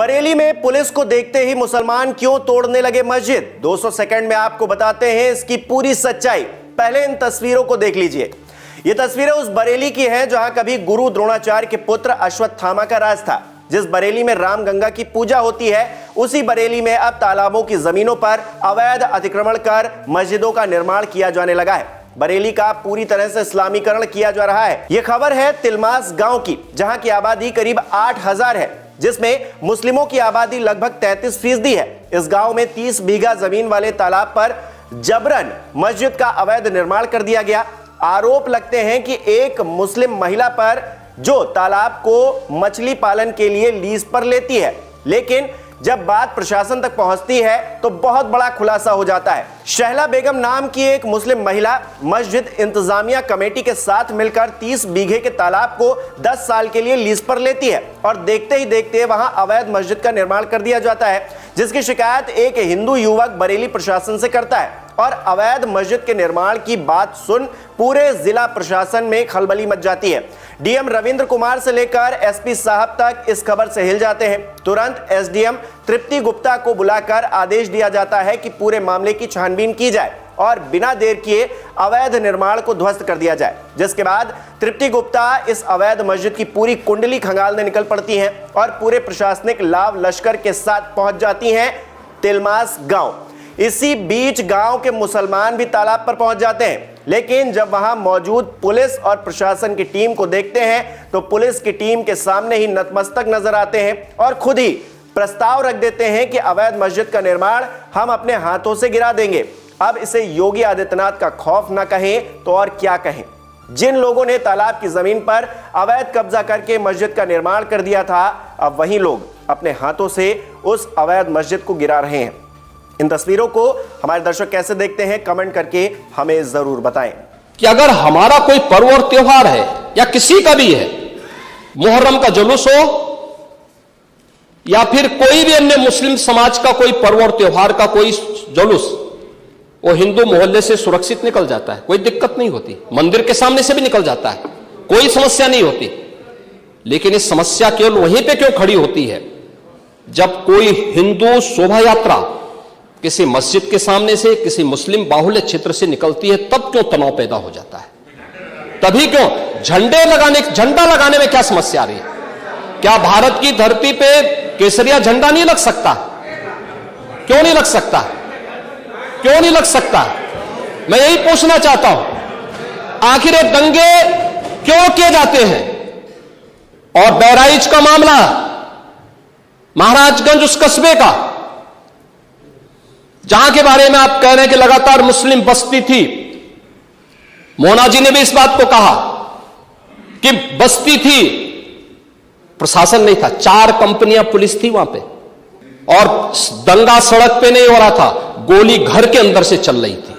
बरेली में पुलिस को देखते ही मुसलमान क्यों तोड़ने लगे मस्जिद? 200 सेकंड में आपको बताते हैं इसकी पूरी सच्चाई। पहले इन तस्वीरों को देख लीजिए। ये तस्वीरें उस बरेली की हैं जहां कभी गुरु द्रोणाचार्य के पुत्र अश्वत्थामा का राज था। जिस बरेली में राम गंगा की पूजा होती है, उसी बरेली में अब तालाबों की जमीनों पर अवैध अतिक्रमण कर मस्जिदों का निर्माण किया जाने लगा है। बरेली का पूरी तरह से इस्लामीकरण किया जा रहा है। यह खबर है तिलमास गांव की, जहां की आबादी करीब 8000 है, जिसमें मुस्लिमों की आबादी लगभग 33% है। इस गांव में 30 बीघा जमीन वाले तालाब पर जबरन मस्जिद का अवैध निर्माण कर दिया गया। आरोप लगते हैं कि एक मुस्लिम महिला पर, जो तालाब को मछली पालन के लिए लीज पर लेती है, लेकिन जब बात प्रशासन तक पहुंचती है तो बहुत बड़ा खुलासा हो जाता है। शहला बेगम नाम की एक मुस्लिम महिला मस्जिद इंतजामिया कमेटी के साथ मिलकर 30 बीघे के तालाब को 10 साल के लिए लीज पर लेती है और देखते ही देखते वहां अवैध मस्जिद का निर्माण कर दिया जाता है, जिसकी शिकायत एक हिंदू युवक बरेली प्रशासन से करता है। और अवैध मस्जिद के निर्माण की बात सुन पूरे जिला प्रशासन में खलबली मच जाती है। डीएम रविंद्र कुमार से लेकर एसपी साहब तक इस खबर से हिल जाते हैं। तुरंत एसडीएम तृप्ति गुप्ता को बुलाकर आदेश दिया जाता है कि पूरे मामले की छानबीन की जाए और बिना देर किए अवैध निर्माण को ध्वस्त कर दिया जाए। जिसके बाद तृप्ति गुप्ता इस अवैध मस्जिद की पूरी कुंडली खंगालने निकल पड़ती हैं और पूरे प्रशासनिक लाव लश्कर के साथ पहुंच जाती हैं तिलमास गांव। इसी बीच गांव के मुसलमान भी तालाब पर पहुंच जाते हैं, लेकिन जब वहां मौजूद पुलिस और प्रशासन की टीम को देखते हैं तो पुलिस की टीम के सामने ही नतमस्तक नजर आते हैं और खुद ही प्रस्ताव रख देते हैं कि अवैध मस्जिद का निर्माण हम अपने हाथों से गिरा देंगे। अब इसे योगी आदित्यनाथ का खौफ न कहें तो और क्या कहें। जिन लोगों ने तालाब की जमीन पर अवैध कब्जा करके मस्जिद का निर्माण कर दिया था, अब वही लोग अपने हाथों से उस अवैध मस्जिद को गिरा रहे हैं। इन तस्वीरों को हमारे दर्शक कैसे देखते हैं, कमेंट करके हमें जरूर बताएं। कि अगर हमारा कोई पर्व और त्योहार है या किसी का भी है, मुहर्रम का जुलूस हो या फिर कोई भी अन्य मुस्लिम समाज का कोई पर्व और त्योहार का कोई जुलूस, वो हिंदू मोहल्ले से सुरक्षित निकल जाता है, कोई दिक्कत नहीं होती। मंदिर के सामने से भी निकल जाता है, कोई समस्या नहीं होती। लेकिन इस समस्या केवल वहीं पे क्यों खड़ी होती है जब कोई हिंदू शोभा यात्रा किसी मस्जिद के सामने से, किसी मुस्लिम बाहुल्य क्षेत्र से निकलती है, तब क्यों तनाव पैदा हो जाता है? तभी क्यों झंडा लगाने में क्या समस्या आ रही है? क्या भारत की धरती पे केसरिया झंडा नहीं लग सकता? क्यों नहीं लग सकता? क्यों नहीं लग सकता? मैं यही पूछना चाहता हूं। आखिर ये दंगे क्यों किए जाते हैं? और बहराइच का मामला, महाराजगंज उस कस्बे का, जहां के बारे में आप कह रहे हैं कि लगातार मुस्लिम बस्ती थी, मोना जी ने भी इस बात को कहा कि बस्ती थी, प्रशासन नहीं था, 4 कंपनियां पुलिस थी वहां पे, और दंगा सड़क पे नहीं हो रहा था, गोली घर के अंदर से चल रही थी।